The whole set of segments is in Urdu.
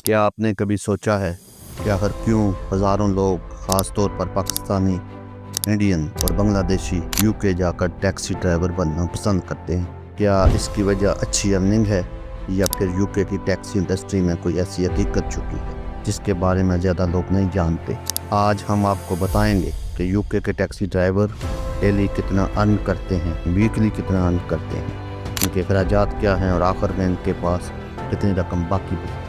کیا آپ نے کبھی سوچا ہے کہ آخر کیوں ہزاروں لوگ خاص طور پر پاکستانی، انڈین اور بنگلہ دیشی یو کے جا کر ٹیکسی ڈرائیور بننا پسند کرتے ہیں؟ کیا اس کی وجہ اچھی ارننگ ہے یا پھر یو کے کی ٹیکسی انڈسٹری میں کوئی ایسی حقیقت چھپی ہے جس کے بارے میں زیادہ لوگ نہیں جانتے؟ آج ہم آپ کو بتائیں گے کہ یو کے ٹیکسی ڈرائیور ڈیلی کتنا ارن کرتے ہیں، ویکلی کتنا ارن کرتے ہیں، ان کے اخراجات کیا ہیں اور آخر میں ان کے پاس کتنی رقم باقی بچتی ہے۔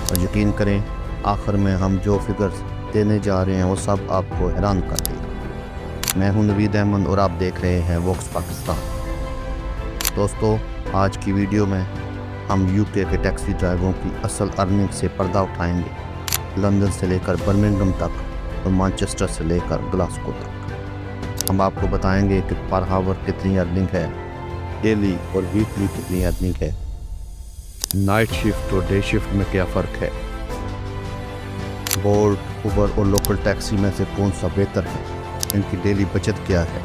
اور یقین کریں، آخر میں ہم جو فگرز دینے جا رہے ہیں وہ سب آپ کو حیران کر دے گا۔ میں ہوں نوید احمد اور آپ دیکھ رہے ہیں ووکس پاکستان۔ دوستو، آج کی ویڈیو میں ہم یو کے ٹیکسی ڈرائیوروں کی اصل ارننگ سے پردہ اٹھائیں گے، لندن سے لے کر برمنگھم تک اور مانچسٹر سے لے کر گلاسکو تک۔ ہم آپ کو بتائیں گے کہ پر ہاور کتنی ارننگ ہے، ڈیلی اور ویکلی کتنی ارننگ ہے، نائٹ شفٹ اور ڈے شفٹ میں کیا فرق ہے، بولٹ، اوبر اور لوکل ٹیکسی میں سے کون سا بہتر ہے، ان کی ڈیلی بچت کیا ہے۔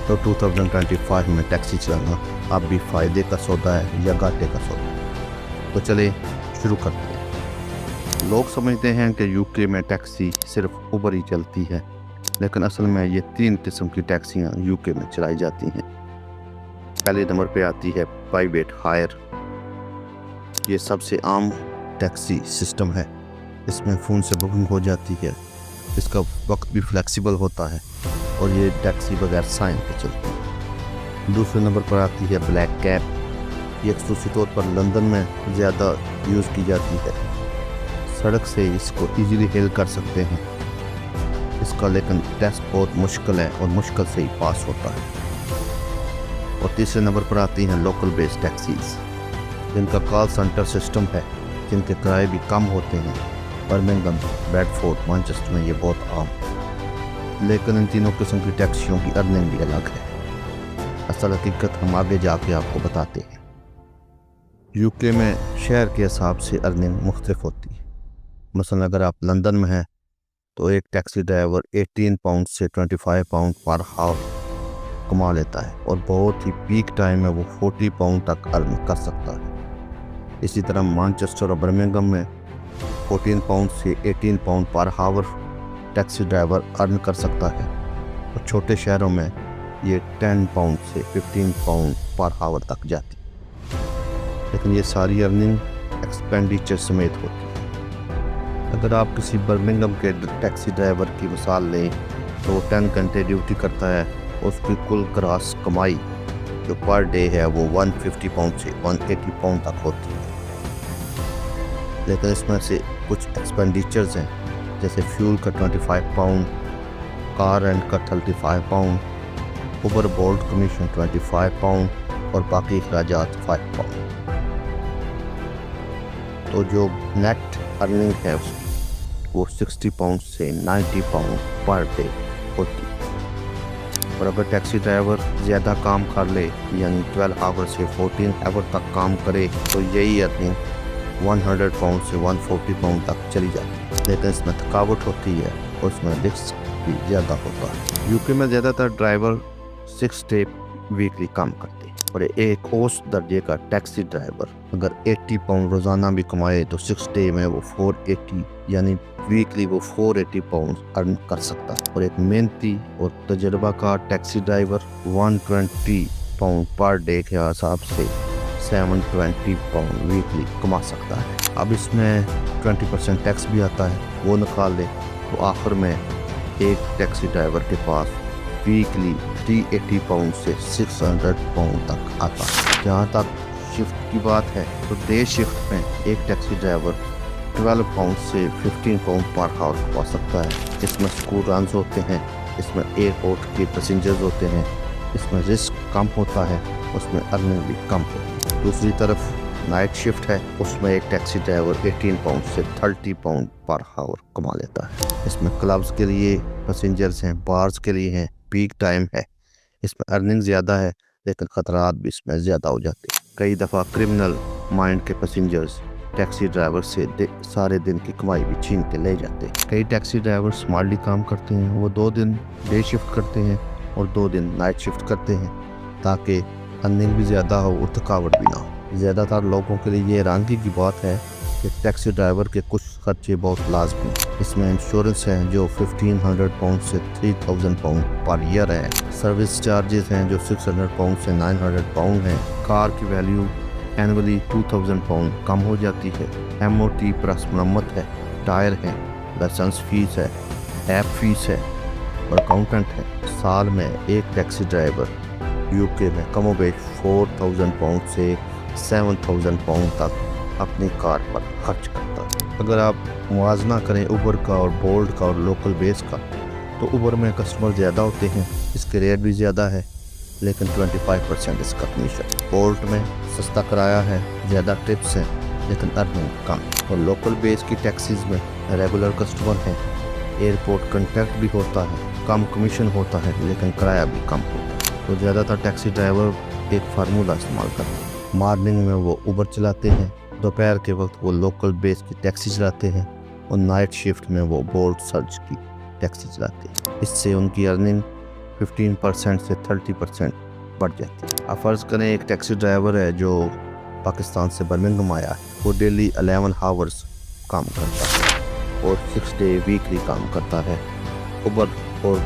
تو 2025 میں ٹیکسی چلانا اب بھی فائدے کا سودا ہے یا گھاٹے کا سودا؟ تو چلیں شروع کرتے ہیں۔ لوگ سمجھتے ہیں کہ یو کے میں ٹیکسی صرف اوبر ہی چلتی ہے، لیکن اصل میں یہ 3 قسم کی ٹیکسیاں یو کے میں چلائی جاتی ہیں۔ پہلے نمبر پہ آتی ہے پرائیویٹ ہائر۔ یہ سب سے عام ٹیکسی سسٹم ہے، اس میں فون سے بکنگ ہو جاتی ہے، اس کا وقت بھی فلیکسیبل ہوتا ہے اور یہ ٹیکسی بغیر سائن کے چلتی ہے۔ دوسرے نمبر پر آتی ہے بلیک کیب۔ یہ خصوصی طور پر لندن میں زیادہ یوز کی جاتی ہے، سڑک سے اس کو ایزیلی ہیل کر سکتے ہیں، اس کا لیکن ٹیسٹ بہت مشکل ہے اور مشکل سے ہی پاس ہوتا ہے۔ اور تیسرے نمبر پر آتی ہیں لوکل بیس ٹیکسیز، جن کا کال سینٹر سسٹم ہے، جن کے کرائے بھی کم ہوتے ہیں۔ برمنگھم، بیڈفورڈ، مانچسٹر میں یہ بہت عام ہے، لیکن ان تینوں قسم کی ٹیکسیوں کی ارننگ بھی الگ ہے۔ اصل حقیقت ہم آگے جا کے آپ کو بتاتے ہیں۔ یو کے میں شہر کے حساب سے ارننگ مختلف ہوتی ہے۔ مثلا اگر آپ لندن میں ہیں تو ایک ٹیکسی ڈرائیور 18 پاؤنڈ سے 25 پاؤنڈ پر ہاور کما لیتا ہے، اور بہت ہی پیک ٹائم میں وہ 40 پاؤنڈ تک ارن کر سکتا ہے۔ اسی طرح مانچسٹر اور برمنگھم میں 14 پاؤنڈ سے 18 pound per hour taxi driver earn کر سکتا ہے، اور چھوٹے شہروں میں یہ 10 پاؤنڈ سے 15 پاؤنڈ پر ہاور تک جاتی ہے۔ لیکن یہ ساری ارننگ ایکسپینڈیچر سمیت ہوتی ہے۔ اگر آپ کسی برمنگھم کے ٹیکسی ڈرائیور کی مثال لیں تو وہ 10 گھنٹے ڈیوٹی کرتا ہے، اس کی کل گراس کمائی جو پر ڈے ہے وہ 150 پاؤنڈ سے 180 پاؤنڈ تک ہوتی ہے۔ لیکن اس میں سے کچھ ایکسپینڈیچرز ہیں، جیسے فیول کا 25 پاؤنڈ، کار رینٹ کا 35 pound, Uber Bolt commission 25 pound اور باقی اخراجات 5 پاؤنڈ۔ تو جو نیٹ ارننگ ہے اس کی وہ 60 پاؤنڈ سے 90 پاؤنڈ پر ڈے ہوتی ہے۔ اور اگر ٹیکسی ڈرائیور زیادہ کام کر لے، یعنی 12 آور سے 14 آور تک کام کرے، تو یہی ارننگ 100 پاؤنڈ سے 140 پاؤنڈ تک چلی جاتی ہے۔ لیکن اس میں تھکاوٹ ہوتی ہے اور اس میں رسک بھی زیادہ ہوتا ہے۔ یو کے میں زیادہ تر ڈرائیور 6 ڈے ویکلی کام کرتے ہیں، اور ایک اوسط درجے کا ٹیکسی ڈرائیور اگر 80 پاؤنڈ روزانہ بھی کمائے تو 6 ڈے میں وہ 480 یعنی ویکلی وہ 480 پاؤنڈ ارن کر سکتا ہے۔ اور ایک محنتی اور تجربہ کار taxi driver 120 pound per day کے حساب سے 720 پاؤنڈ ویکلی کما سکتا ہے۔ اب اس میں 20% ٹیکس بھی آتا ہے، وہ نکال لے تو آخر میں ایک ٹیکسی ڈرائیور کے پاس ویکلی 380 پاؤنڈ سے 600 پاؤنڈ تک آتا ہے۔ جہاں تک شفٹ کی بات ہے تو ڈے شفٹ میں ایک ٹیکسی ڈرائیور 12 پاؤنڈ سے 15 پاؤنڈ پر ہاور کما سکتا ہے۔ اس میں اسکول رنز ہوتے ہیں، اس میں ایئرپورٹ کے پیسنجرز ہوتے ہیں، اس میں رسک کم ہوتا ہے، اس میں ارننگ بھی کم ہوتی ہے۔ دوسری طرف نائٹ شفٹ ہے، اس میں ایک ٹیکسی ڈرائیور 18 پاؤنڈ سے 30 پاؤنڈ پر ہاور کما لیتا ہے۔ اس میں کلبز کے لیے پیسنجرز ہیں، بارز کے لیے ہیں، پیک ٹائم ہے، اس میں ارننگ زیادہ ہے لیکن خطرات بھی اس میں زیادہ ہو جاتے ہیں۔ کئی دفعہ کرمنل مائنڈ کے پیسنجرز ٹیکسی ڈرائیور سے سارے دن کی کمائی بھی چھین کے لے جاتے ہیں۔ کئی ٹیکسی ڈرائیور سمارٹلی کام کرتے ہیں، وہ 2 دن ڈے شفٹ کرتے ہیں اور 2 دن نائٹ شفٹ کرتے ہیں تاکہ ارننگ بھی زیادہ ہو اور تھکاوٹ بھی نہ ہو۔ زیادہ تر لوگوں کے لیے یہ حیرانگی کی بات ہے کہ ٹیکسی ڈرائیور کے کچھ خرچے بہت لازمی ہیں۔ اس میں انشورنس ہے جو 1500 پاؤنڈ سے 3000 پاؤنڈ پر ایئر ہے، سروس چارجز ہیں جو 600 پاؤنڈ سے 900 پاؤنڈ ہیں، کار کی ویلیو اینولی 2000 پاؤنڈ کم ہو جاتی ہے، MOT پلس مرمت ہے، ٹائر ہیں، لائسنس فیس ہے، ایپ فیس ہے اور اکاؤنٹنٹ ہے۔ سال میں ایک ٹیکسی ڈرائیور UK میں کم و بیش 4000 پاؤنڈ سے 7000 پاؤنڈ تک اپنی کار پر خرچ کرتا ہے۔ اگر آپ موازنہ کریں اوبر کا اور بولٹ کا اور لوکل بیس کا، تو اوبر میں کسٹمر زیادہ ہوتے ہیں، اس کے ریٹ بھی زیادہ ہے، لیکن 25% اس کا کمیشن۔ بولٹ میں سستا کرایہ ہے، زیادہ ٹپس ہیں، لیکن ارننگ کم۔ اور لوکل بیس کی ٹیکسیز میں ریگولر کسٹمر ہیں، ایئرپورٹ کنٹیکٹ بھی ہوتا ہے، کم کمیشن ہوتا ہے، لیکن کرایہ بھی کم ہوتا ہے۔ تو زیادہ تر ٹیکسی ڈرائیور ایک فارمولہ استعمال کرتے ہیں، مارننگ میں وہ اوبر چلاتے ہیں، دوپہر کے وقت وہ لوکل بیس کی ٹیکسی چلاتے ہیں اور نائٹ شفٹ میں وہ بولٹ سرج کی ٹیکسی چلاتے ہیں۔ اس سے ان کی ارننگ 15% سے 30% بڑھ جاتی ہے۔ آپ فرض کریں ایک ٹیکسی ڈرائیور ہے جو پاکستان سے برمنگھم آیا ہے، وہ ڈیلی 11 آورز کام کرتا ہے اور 6 ڈے ویکلی کام کرتا ہے، اوبر اور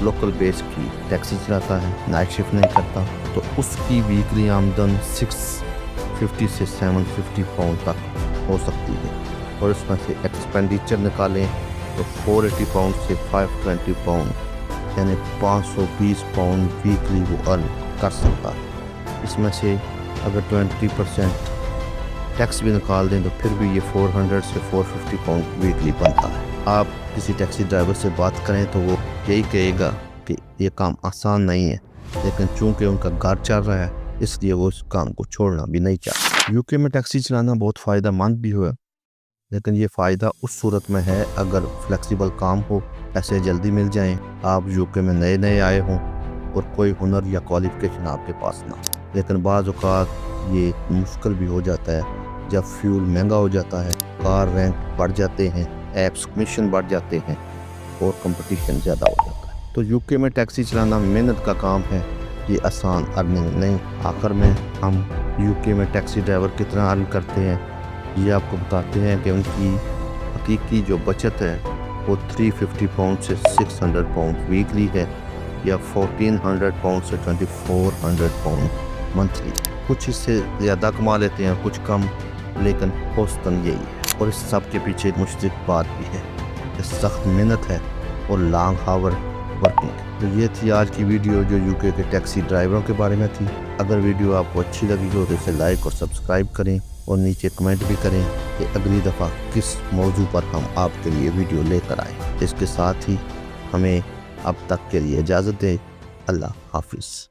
لوکل بیس کی ٹیکسی چلاتا ہے، نائٹ شفٹ نہیں کرتا، تو اس کی ویکلی آمدن 650 سے 750 پاؤنڈ تک ہو سکتی ہے، اور اس میں سے ایکسپینڈیچر نکالیں تو 480 پاؤنڈ سے 520 پاؤنڈ یعنی 520 پاؤنڈ ویکلی وہ ارن کر سکتا ہے۔ اس میں سے اگر 20% ٹیکس بھی نکال دیں تو پھر بھی یہ 400 سے 450 پاؤنڈ ویکلی بنتا ہے۔ آپ کسی ٹیکسی ڈرائیور سے بات کریں تو وہ یہی کہے گا کہ یہ کام آسان نہیں ہے، لیکن چونکہ ان کا گھر چل رہا ہے اس لیے وہ اس کام کو چھوڑنا بھی نہیں چاہتے۔ UK میں ٹیکسی چلانا بہت فائدہ مند بھی ہوا، لیکن یہ فائدہ اس صورت میں ہے اگر فلیکسیبل کام ہو، ایسے جلدی مل جائیں، آپ UK میں نئے آئے ہوں اور کوئی ہنر یا کوالیفیکیشن آپ کے پاس نہ ہو۔ لیکن بعض اوقات یہ مشکل بھی ہو جاتا ہے جب فیول مہنگا ہو جاتا ہے، کار رینٹ بڑھ جاتے ہیں، ایپس کمیشن بڑھ جاتے ہیں اور کمپٹیشن زیادہ ہو جاتا ہے۔ تو UK میں ٹیکسی چلانا محنت کا کام ہے، یہ آسان ارننگ نہیں۔ آخر میں ہم UK میں ٹیکسی ڈرائیور کتنا ارن کرتے ہیں یہ آپ کو بتاتے ہیں کہ ان کی حقیقی جو بچت ہے وہ 350 پاؤنڈ سے 600 پاؤنڈ ویکلی ہے، یا 1400 پاؤنڈ سے 2400 پاؤنڈ منتھلی۔ کچھ اس سے زیادہ کما لیتے ہیں، کچھ کم، لیکن اوسطاً یہی ہے۔ اور اس سب کے پیچھے ایک مشترک بات بھی ہے کہ سخت محنت ہے اور لانگ آور ورکنگ۔ تو یہ تھی آج کی ویڈیو جو UK کے ٹیکسی ڈرائیوروں کے بارے میں تھی۔ اگر ویڈیو آپ کو اچھی لگی ہو تو اسے لائک اور سبسکرائب کریں اور نیچے کمنٹ بھی کریں کہ اگلی دفعہ کس موضوع پر ہم آپ کے لیے ویڈیو لے کر آئیں۔ اس کے ساتھ ہی ہمیں اب تک کے لیے اجازت دیں۔ اللہ حافظ۔